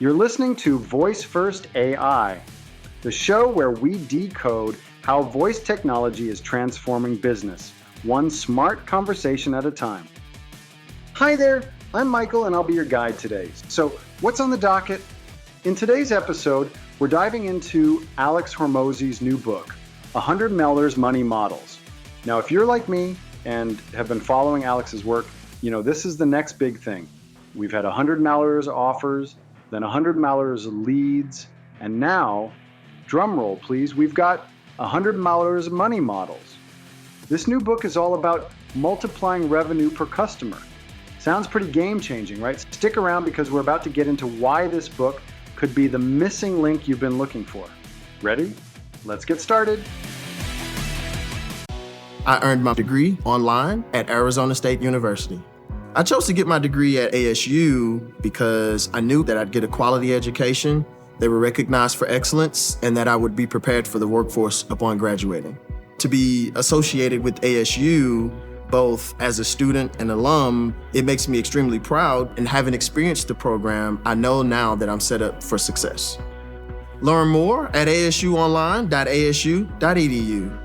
You're listening to Voice First AI, the show where we decode how voice technology is transforming business, one smart conversation at a time. Hi there, I'm Michael and I'll be your guide today. So, what's on the docket? In today's episode, we're diving into Alex Hormozi's new book, 100 Mailers Money Models. Now, if you're like me and have been following Alex's work, you know this is the next big thing. We've had 100 mailers offers, then 100 mailers leads, and now, drum roll please, we've got 100 mailers money models. This new book is all about multiplying revenue per customer. Sounds pretty game-changing, right? Stick around because we're about to get into why this book could be the missing link you've been looking for. Ready? Let's get started. I earned my degree online at Arizona State University. I chose to get my degree at ASU because I knew that I'd get a quality education, they were recognized for excellence, and that I would be prepared for the workforce upon graduating. To be associated with ASU, both as a student and alum, it makes me extremely proud, and having experienced the program, I know now that I'm set up for success. Learn more at asuonline.asu.edu.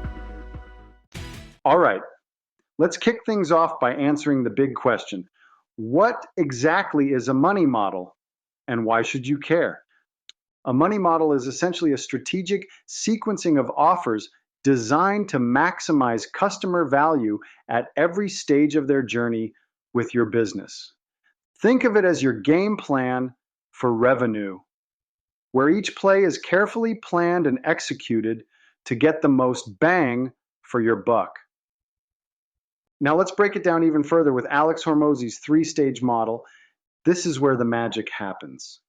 All right, let's kick things off by answering the big question. What exactly is a money model, and why should you care? A money model is essentially a strategic sequencing of offers designed to maximize customer value at every stage of their journey with your business. Think of it as your game plan for revenue, where each play is carefully planned and executed to get the most bang for your buck. Now let's break it down even further with Alex Hormozi's three-stage model. This is where the magic happens.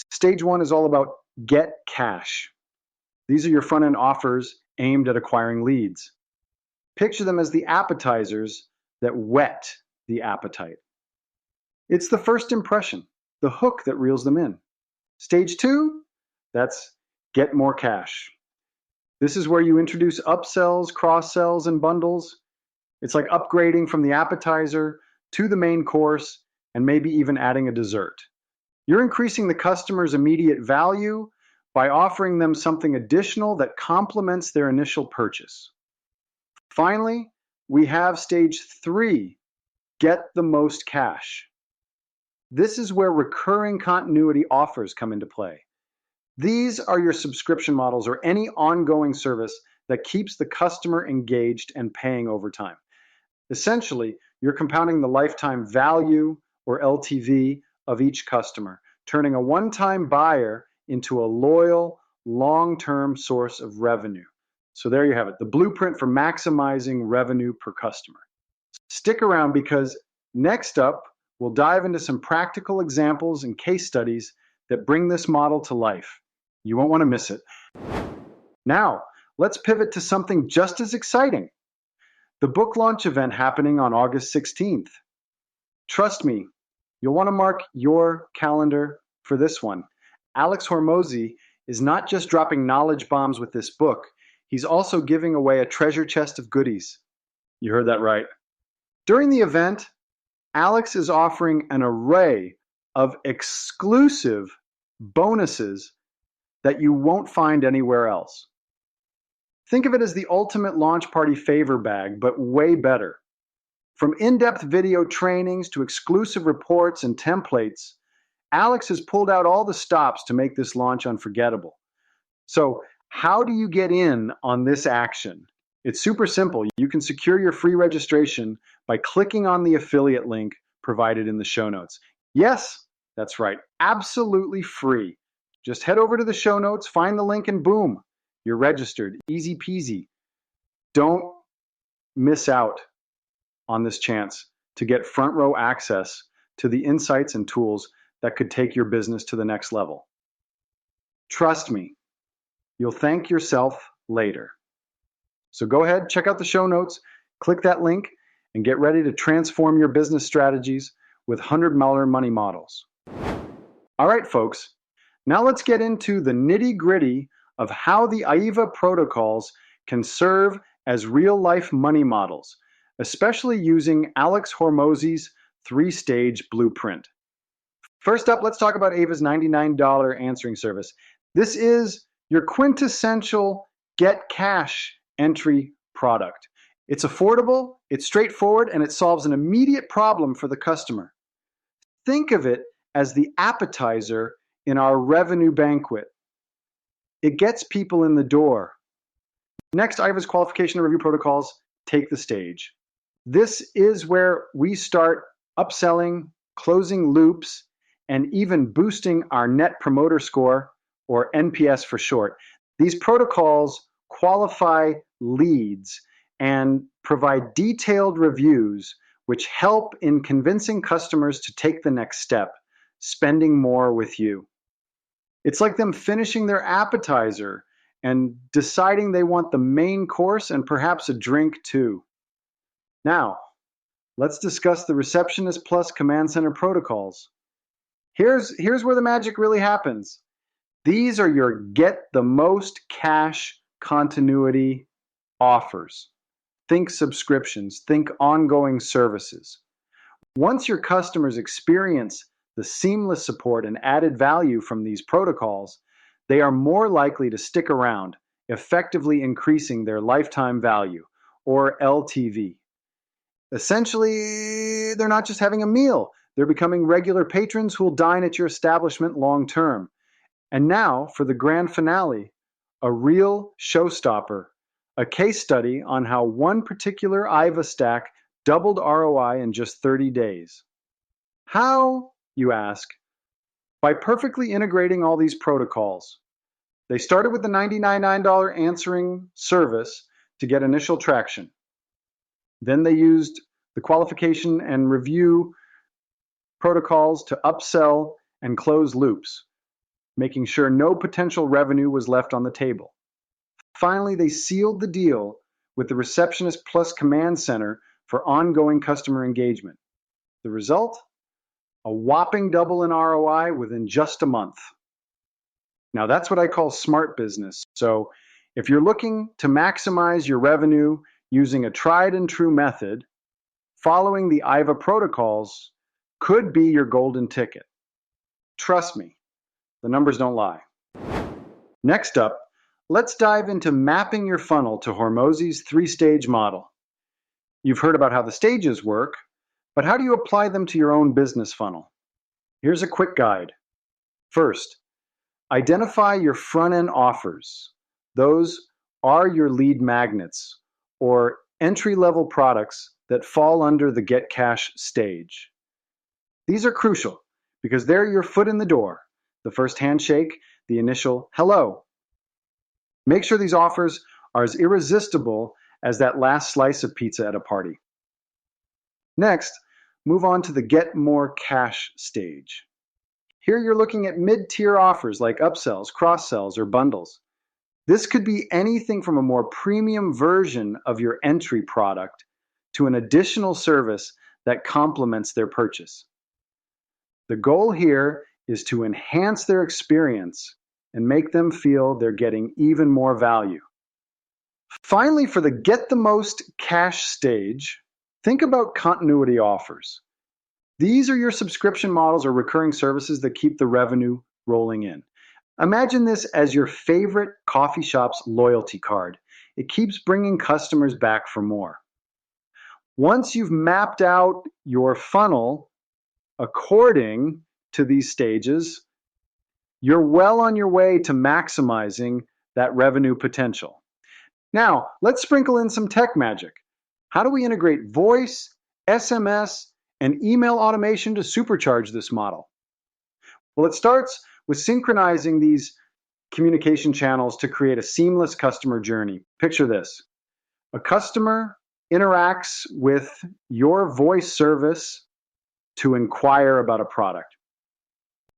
Stage one is all about get cash. These are your front-end offers aimed at acquiring leads. Picture them as the appetizers that whet the appetite. It's the first impression, the hook that reels them in. Stage two, that's get more cash. This is where you introduce upsells, cross-sells, and bundles. It's like upgrading from the appetizer to the main course and maybe even adding a dessert. You're increasing the customer's immediate value by offering them something additional that complements their initial purchase. Finally, we have stage three, get the most cash. This is where recurring continuity offers come into play. These are your subscription models or any ongoing service that keeps the customer engaged and paying over time. Essentially, you're compounding the lifetime value, or LTV, of each customer, turning a one-time buyer into a loyal, long-term source of revenue. So there you have it, the blueprint for maximizing revenue per customer. Stick around because next up, we'll dive into some practical examples and case studies that bring this model to life. You won't want to miss it. Now, let's pivot to something just as exciting. The book launch event happening on August 16th. Trust me, you'll want to mark your calendar for this one. Alex Hormozi is not just dropping knowledge bombs with this book, he's also giving away a treasure chest of goodies. You heard that right. During the event, Alex is offering an array of exclusive bonuses that you won't find anywhere else. Think of it as the ultimate launch party favor bag, but way better. From in-depth video trainings to exclusive reports and templates, Alex has pulled out all the stops to make this launch unforgettable. So, how do you get in on this action? It's super simple. You can secure your free registration by clicking on the affiliate link provided in the show notes. Yes, that's right, absolutely free. Just head over to the show notes, find the link, and boom, you're registered. Easy peasy. Don't miss out on this chance to get front row access to the insights and tools that could take your business to the next level. Trust me, you'll thank yourself later. So go ahead, check out the show notes, click that link, and get ready to transform your business strategies with 100 Mailer money models. All right, folks, now let's get into the nitty-gritty of how the AIVA protocols can serve as real-life money models, especially using Alex Hormozi's three-stage blueprint. First up, let's talk about Ava's $99 answering service. This is your quintessential get cash entry product. It's affordable, it's straightforward, and it solves an immediate problem for the customer. Think of it as the appetizer in our revenue banquet. It gets people in the door. Next, Ava's qualification and review protocols take the stage. This is where we start upselling, closing loops, and even boosting our net promoter score, or NPS for short. These protocols qualify leads and provide detailed reviews which help in convincing customers to take the next step, spending more with you. It's like them finishing their appetizer and deciding they want the main course and perhaps a drink too. Now, let's discuss the Receptionist Plus Command Center protocols. Here's where the magic really happens. These are your get the most cash continuity offers. Think subscriptions, think ongoing services. Once your customers experience the seamless support and added value from these protocols, they are more likely to stick around, effectively increasing their lifetime value, or LTV. Essentially, they're not just having a meal, they're becoming regular patrons who will dine at your establishment long term. And now, for the grand finale, a real showstopper, a case study on how one particular IVA stack doubled ROI in just 30 days. How, you ask? By perfectly integrating all these protocols. They started with the $99 answering service to get initial traction. Then they used the qualification and review protocols to upsell and close loops, making sure no potential revenue was left on the table. Finally, they sealed the deal with the Receptionist Plus Command Center for ongoing customer engagement. The result? A whopping double in ROI within just a month. Now, that's what I call smart business. So if you're looking to maximize your revenue using a tried and true method, following the IVA protocols could be your golden ticket. Trust me, the numbers don't lie. Next up, let's dive into mapping your funnel to Hormozi's three-stage model. You've heard about how the stages work, but how do you apply them to your own business funnel? Here's a quick guide. First, identify your front-end offers. Those are your lead magnets, or entry-level products that fall under the Get Cash stage. These are crucial because they're your foot in the door, the first handshake, the initial hello. Make sure these offers are as irresistible as that last slice of pizza at a party. Next, move on to the Get More Cash stage. Here you're looking at mid-tier offers like upsells, cross-sells, or bundles. This could be anything from a more premium version of your entry product to an additional service that complements their purchase. The goal here is to enhance their experience and make them feel they're getting even more value. Finally, for the Get the Most Cash stage, think about continuity offers. These are your subscription models or recurring services that keep the revenue rolling in. Imagine this as your favorite coffee shop's loyalty card. It keeps bringing customers back for more. Once you've mapped out your funnel according to these stages, you're well on your way to maximizing that revenue potential. Now, let's sprinkle in some tech magic. How do we integrate voice, SMS, and email automation to supercharge this model? Well, it starts with synchronizing these communication channels to create a seamless customer journey. Picture this. A customer interacts with your voice service to inquire about a product.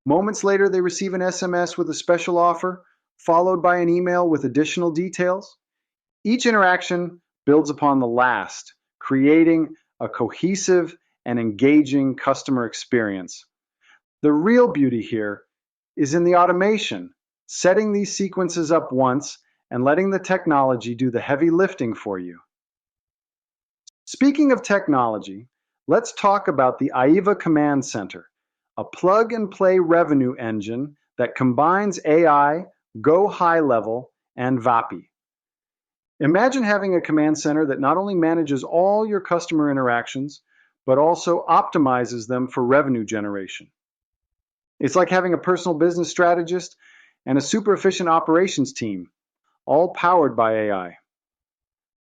Moments later, they receive an SMS with a special offer, followed by an email with additional details. Each interaction builds upon the last, creating a cohesive and engaging customer experience. The real beauty here is in the automation, setting these sequences up once and letting the technology do the heavy lifting for you. Speaking of technology, let's talk about the AIVA Command Center, a plug-and-play revenue engine that combines AI, Go High Level, and VAPI. Imagine having a command center that not only manages all your customer interactions, but also optimizes them for revenue generation. It's like having a personal business strategist and a super efficient operations team, all powered by AI.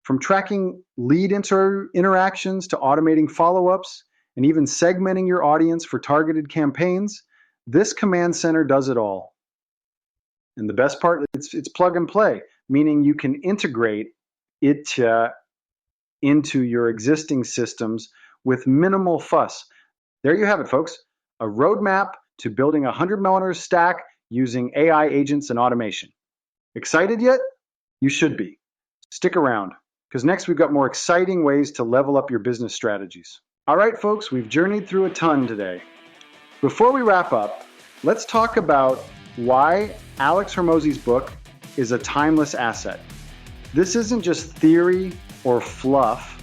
From tracking lead interactions to automating follow-ups and even segmenting your audience for targeted campaigns, this command center does it all. And the best part, it's plug and play, meaning you can integrate it into your existing systems with minimal fuss. There you have it, folks. A roadmap to building a 100-millimeter stack using AI agents and automation. Excited yet? You should be. Stick around, because next we've got more exciting ways to level up your business strategies. All right, folks, we've journeyed through a ton today. Before we wrap up, let's talk about why Alex Hormozi's book is a timeless asset. This isn't just theory or fluff.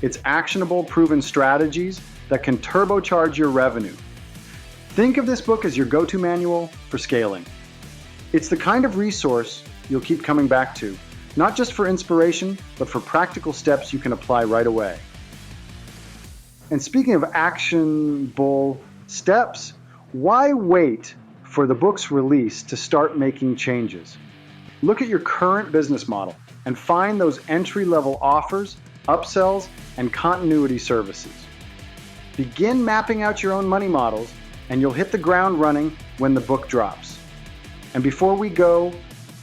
It's actionable, proven strategies that can turbocharge your revenue. Think of this book as your go-to manual for scaling. It's the kind of resource you'll keep coming back to, not just for inspiration, but for practical steps you can apply right away. And speaking of actionable steps, why wait for the book's release to start making changes? Look at your current business model and find those entry-level offers, upsells, and continuity services. Begin mapping out your own money models, and you'll hit the ground running when the book drops. And before we go,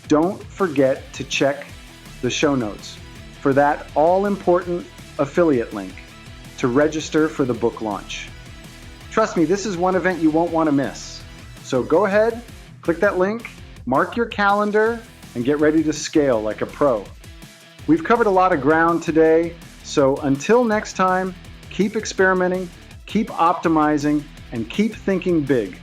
don't forget to check the show notes for that all-important affiliate link to register for the book launch. Trust me, this is one event you won't want to miss. So go ahead, click that link, mark your calendar, and get ready to scale like a pro. We've covered a lot of ground today, so until next time, keep experimenting, keep optimizing, and keep thinking big.